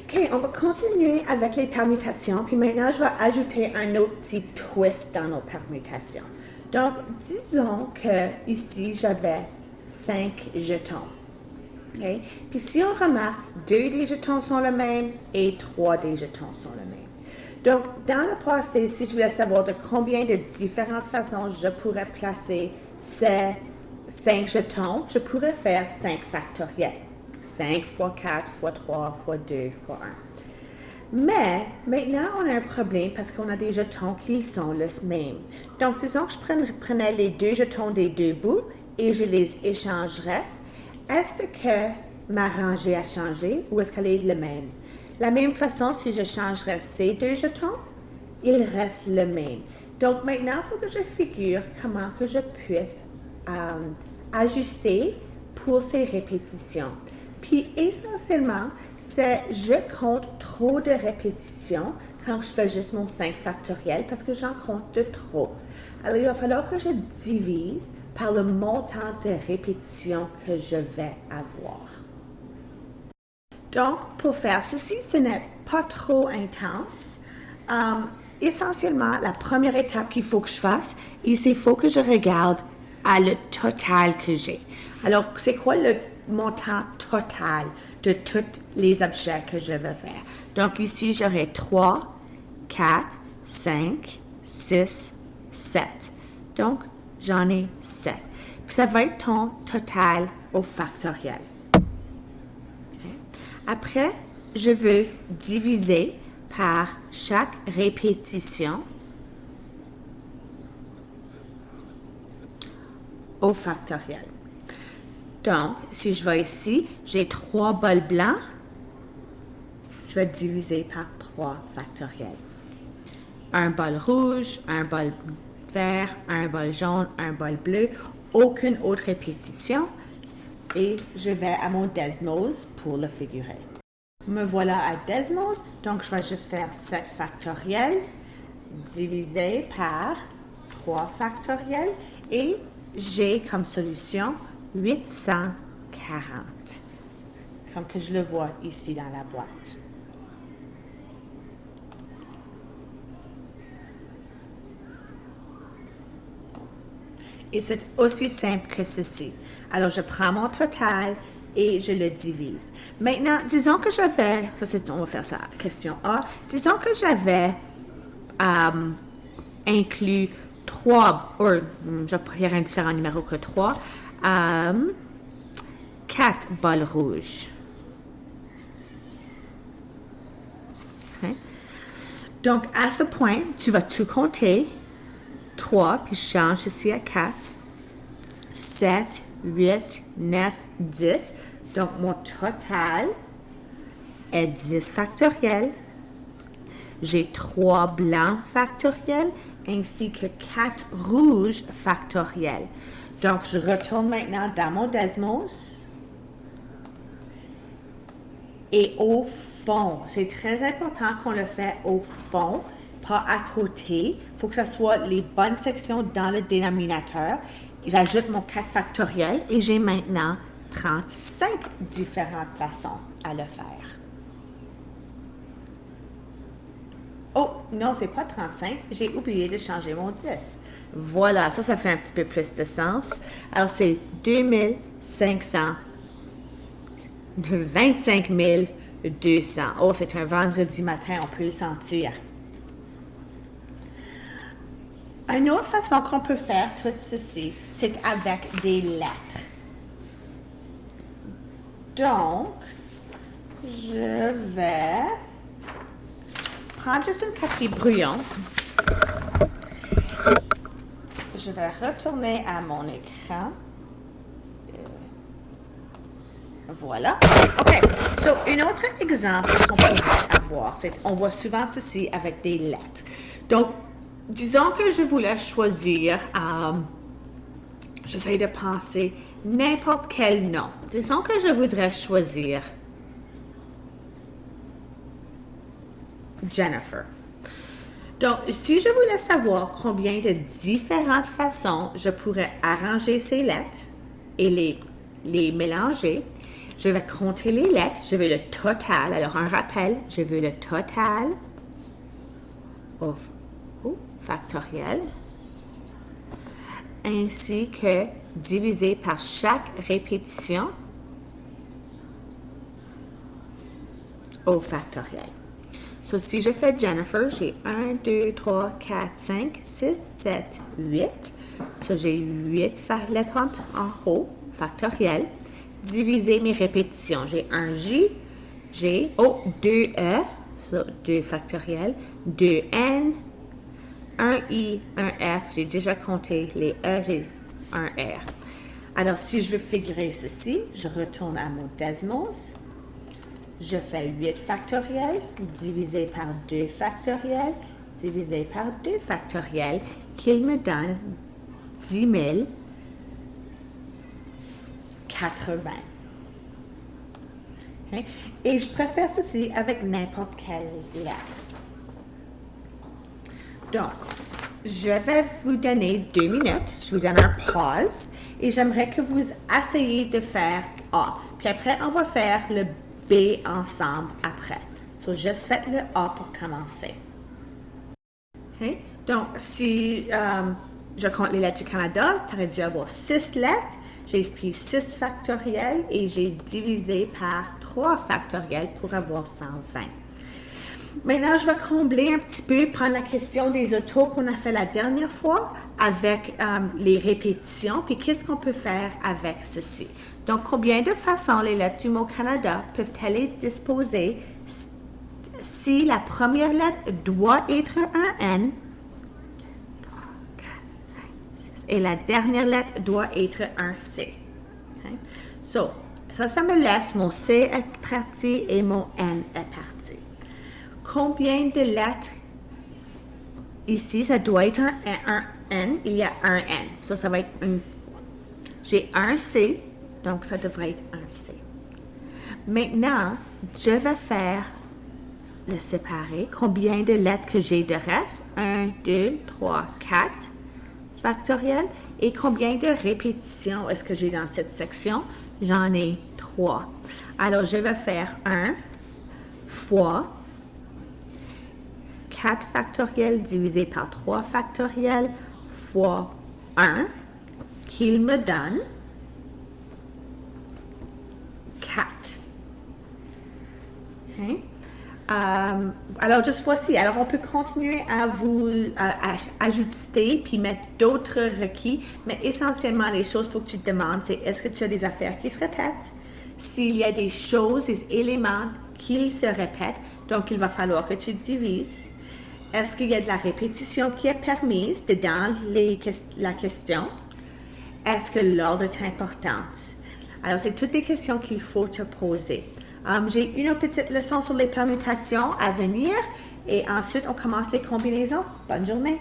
OK, on va continuer avec les permutations. Puis maintenant, je vais ajouter un autre petit twist dans nos permutations. Donc, disons que ici, j'avais 5 jetons. Okay? Puis si on remarque, 2 des jetons sont les mêmes et 3 des jetons sont les mêmes. Donc, dans le passé, si je voulais savoir de combien de différentes façons je pourrais placer ces 5 jetons, je pourrais faire 5 factoriels. 5 fois 4 fois 3 fois 2 fois 1. Mais maintenant, on a un problème parce qu'on a des jetons qui sont les mêmes. Donc, disons que je prenais les 2 jetons des 2 bouts et je les échangerais. Est-ce que ma rangée a changé ou est-ce qu'elle est la même? La même façon, si je changerais ces 2 jetons, ils restent le même. Donc, maintenant, il faut que je figure comment que je puisse ajuster pour ces répétitions. Puis, essentiellement, c'est je compte trop de répétitions quand je fais juste mon 5 factoriel parce que j'en compte de trop. Alors, il va falloir que je divise par le montant de répétitions que je vais avoir. Donc, pour faire ceci, ce n'est pas trop intense. Essentiellement, la première étape qu'il faut que je fasse, il faut que je regarde à le total que j'ai. Alors, c'est quoi le montant total de tous les objets que je vais faire? Donc, ici, j'aurai 3, 4, 5, 6, 7. Donc, j'en ai 7. Puis ça va être ton total au factoriel. Okay. Après, je veux diviser par chaque répétition au factoriel. Donc, si je vais ici, j'ai 3 bols blancs. Je vais diviser par 3 factoriels. Un bol rouge, un bol vert, un bol jaune, un bol bleu. Aucune autre répétition. Et je vais à mon Desmos pour le figurer. Me voilà à Desmos. Donc, je vais juste faire 7 factoriels divisé par 3 factoriels. Et j'ai comme solution 840, comme que je le vois ici dans la boîte. Et c'est aussi simple que ceci. Alors, je prends mon total et je le divise. Maintenant, disons que j'avais, on va faire ça, question A, disons que j'avais inclus 3, ou je pourrais un différent numéro que 3, 4 bols rouges. Okay. Donc, à ce point, tu vas tout compter. 3, puis je change ceci à 4. 7, 8, 9, 10. Donc, mon total est 10 factoriels. J'ai 3 blancs factoriels ainsi que 4 rouges factoriels. Donc, je retourne maintenant dans mon Desmos. Et au fond, c'est très important qu'on le fait au fond, pas à côté. Il faut que ce soit les bonnes sections dans le dénominateur. J'ajoute mon 4 factoriel et j'ai maintenant 35 différentes façons à le faire. Oh, non, c'est pas 35. J'ai oublié de changer mon 10. Voilà, ça fait un petit peu plus de sens. Alors, c'est 2500. 25 200. Oh, c'est un vendredi matin, on peut le sentir. Une autre façon qu'on peut faire tout ceci, c'est avec des lettres. Donc, je vais prendre juste une papier brouillon. Je vais retourner à mon écran. Voilà. OK. So, un autre exemple qu'on peut avoir, c'est on voit souvent ceci avec des lettres. Donc, disons que je voulais choisir, j'essaie de penser n'importe quel nom. Disons que je voudrais choisir Jennifer. Donc, si je voulais savoir combien de différentes façons je pourrais arranger ces lettres et les mélanger, Je vais compter les lettres, je veux le total. Alors, un rappel, je veux le total au factoriel, ainsi que divisé par chaque répétition au factoriel. So, si je fais Jennifer, j'ai 1, 2, 3, 4, 5, 6, 7, 8. So, j'ai 8 lettres en haut, factoriel, diviser mes répétitions. J'ai un J, j'ai 2 E, so 2 factoriel, 2 N, 1 I, 1 F, j'ai déjà compté les E, j'ai un R. Alors, si je veux figurer ceci, je retourne à mon Desmos. Je fais 8 factoriel, divisé par 2 factoriel, divisé par 2 factoriel, qui me donne 10 080. Okay? Et je préfère ceci avec n'importe quelle lettre. Donc, je vais vous donner 2 minutes, je vous donne un pause et j'aimerais que vous essayiez de faire A. Puis après, on va faire le B ensemble après. So, juste faites le A pour commencer. Okay? Donc, si je compte les lettres du Canada, tu aurais dû avoir 6 lettres. J'ai pris 6 factoriels et j'ai divisé par 3 factoriels pour avoir 120. Maintenant, je vais combler un petit peu, prendre la question des autos qu'on a fait la dernière fois avec les répétitions, puis qu'est-ce qu'on peut faire avec ceci. Donc, combien de façons les lettres du mot Canada peuvent-elles être disposées si la première lettre doit être un N et la dernière lettre doit être un C. Okay? So, ça me laisse mon C est parti et mon N est parti. Combien de lettres ici, ça doit être un N, il y a un N. So, ça va être j'ai un C, donc ça devrait être un C. Maintenant, je vais faire le séparer. Combien de lettres que j'ai de reste? 1, 2, 3, 4 factoriel. Et combien de répétitions est-ce que j'ai dans cette section? J'en ai 3. Alors, je vais faire 1 fois 4 factoriel divisé par 3 factoriel fois 1 qu'il me donne 4. Okay? Alors, juste voici. Alors, on peut continuer à ajuster puis mettre d'autres requis, mais essentiellement, les choses, il faut que tu te demandes, c'est est-ce que tu as des affaires qui se répètent? S'il y a des choses, des éléments qui se répètent, donc il va falloir que tu divises. Est-ce qu'il y a de la répétition qui est permise dedans la question? Est-ce que l'ordre est important? Alors, c'est toutes des questions qu'il faut te poser. J'ai une petite leçon sur les permutations à venir et ensuite on commence les combinaisons. Bonne journée!